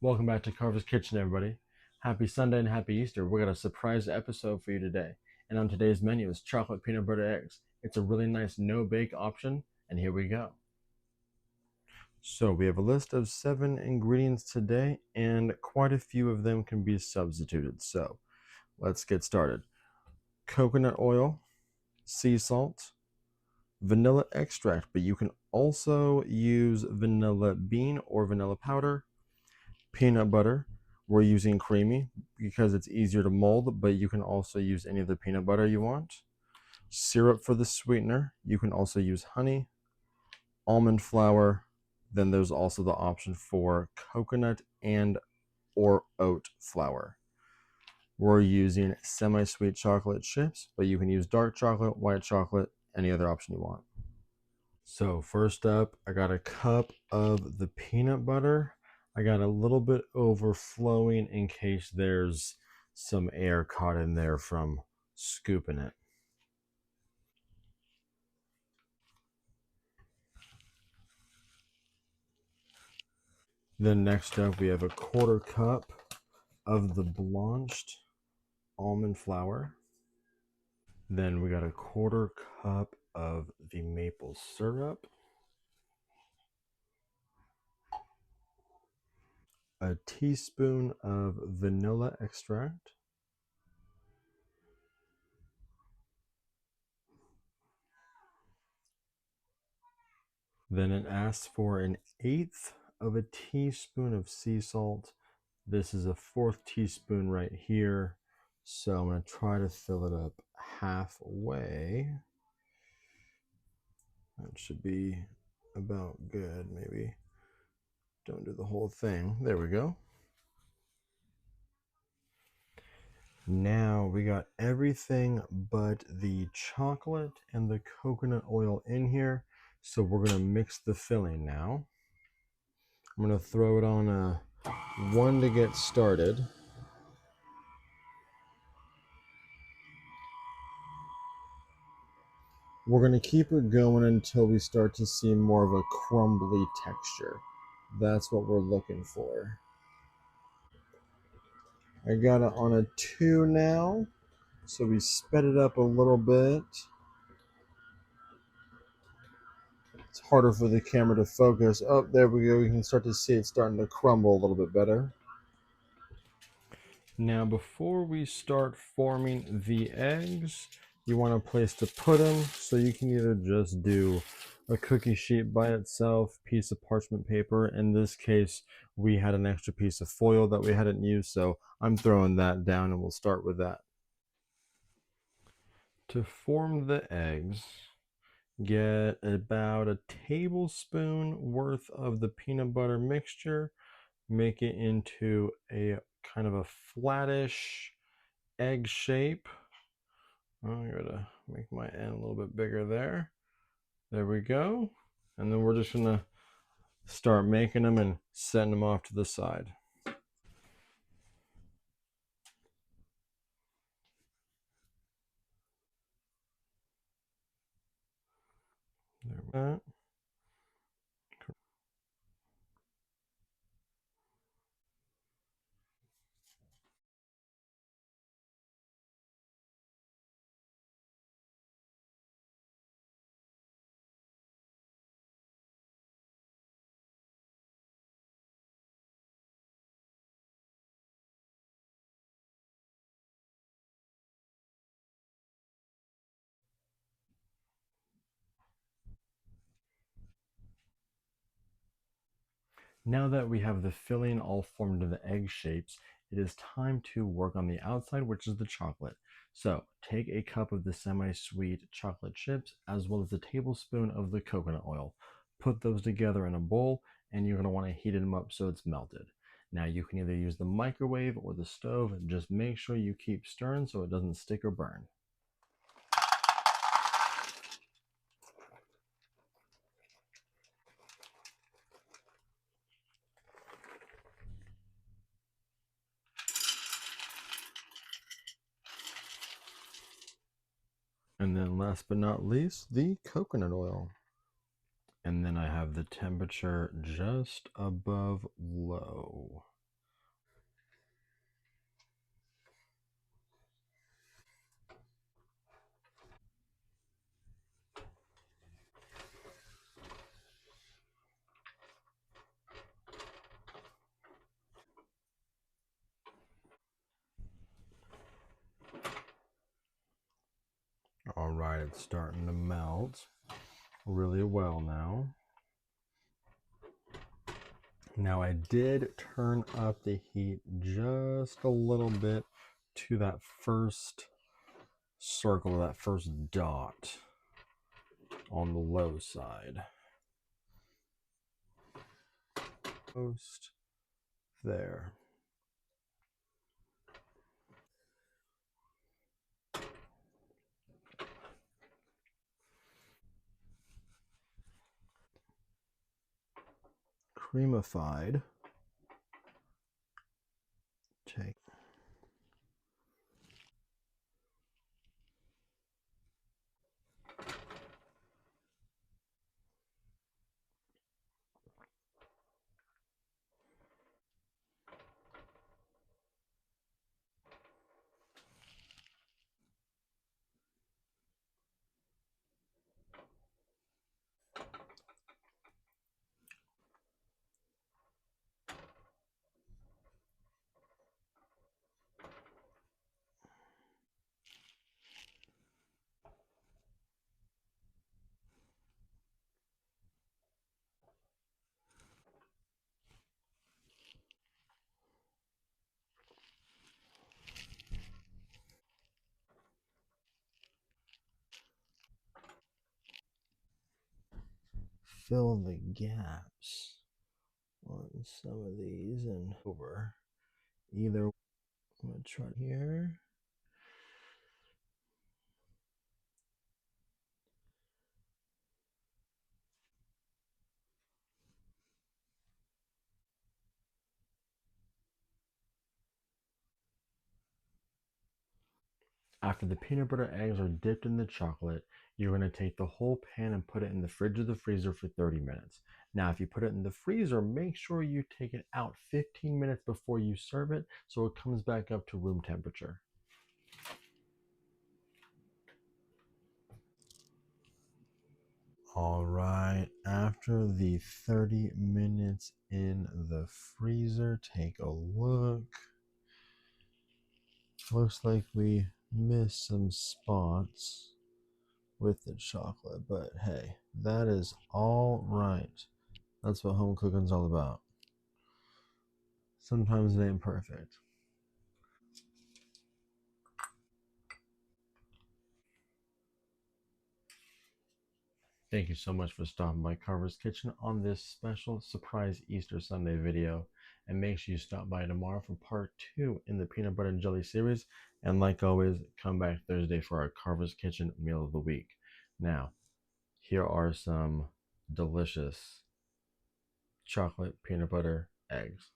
Welcome back to Carver's Kitchen, everybody. Happy Sunday and happy Easter. We got a surprise episode for you today. And on today's menu is chocolate peanut butter eggs. It's a really nice no-bake option, and here we go. So we have a list of 7 ingredients today, and quite a few of them can be substituted. So let's get started. Coconut oil, sea salt, vanilla extract, but you can also use vanilla bean or vanilla powder, peanut butter. We're using creamy because it's easier to mold, but you can also use any of the peanut butter you want. Syrup for the sweetener. You can also use honey, almond flour. Then there's also the option for coconut and or oat flour. We're using semi-sweet chocolate chips, but you can use dark chocolate, white chocolate, any other option you want. So first up, I got a cup of the peanut butter. I got a little bit overflowing in case there's some air caught in there from scooping it. Then next up, we have a quarter cup of the blanched almond flour. Then we got a quarter cup of the maple syrup, a teaspoon of vanilla extract, then it asks for an eighth of a teaspoon of sea salt. This is a fourth teaspoon right here. So I'm going to try to fill it up halfway. That should be about good. Maybe don't do the whole thing. There we go. Now we got everything but the chocolate and the coconut oil in here. So we're going to mix the filling now. I'm going to throw it on a 1 to get started. We're going to keep it going until we start to see more of a crumbly texture. That's what we're looking for. I got it on a 2 now, so we sped it up a little bit. It's harder for the camera to focus. Oh, there we go. You can start to see it starting to crumble a little bit better. Now, before we start forming the eggs, you want a place to put them. So you can either just do a cookie sheet by itself, piece of parchment paper. In this case, we had an extra piece of foil that we hadn't used, so I'm throwing that down and we'll start with that. To form the eggs, get about a tablespoon worth of the peanut butter mixture, make it into a kind of a flattish egg shape. I'm gonna make my end a little bit bigger there. There we go. And then we're just gonna start making them and setting them off to the side. There we go. Now that we have the filling all formed into the egg shapes, it is time to work on the outside, which is the chocolate. So take a cup of the semi-sweet chocolate chips as well as a tablespoon of the coconut oil. Put those together in a bowl and you're going to want to heat them up so it's melted. Now you can either use the microwave or the stove. Just make sure you keep stirring so it doesn't stick or burn. And then last but not least, the coconut oil. And then I have the temperature just above low. right, it's starting to melt really well now. Now I did turn up the heat just a little bit to that first circle, that first dot on the low side. Post there. Creamified. Take. Fill the gaps on some of these and over. Either I'm gonna try here. After the peanut butter eggs are dipped in the chocolate, you're going to take the whole pan and put it in the fridge or the freezer for 30 minutes. Now, if you put it in the freezer, make sure you take it out 15 minutes before you serve it so it comes back up to room temperature. All right, after the 30 minutes in the freezer, take a look. Looks like we missed some spots with the chocolate, but hey, that is all right. That's what home cooking's all about. Sometimes it ain't perfect. Thank you so much for stopping by Carver's Kitchen on this special surprise Easter Sunday video. And make sure you stop by tomorrow for part 2 in the peanut butter and jelly series. And like always, come back Thursday for our Carver's Kitchen meal of the week. Now, here are some delicious chocolate peanut butter eggs.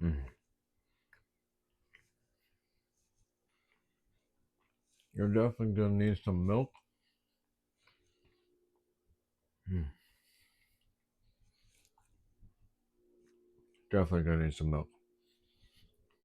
Mm. You're definitely gonna need some milk. Mm. Definitely gonna need some milk.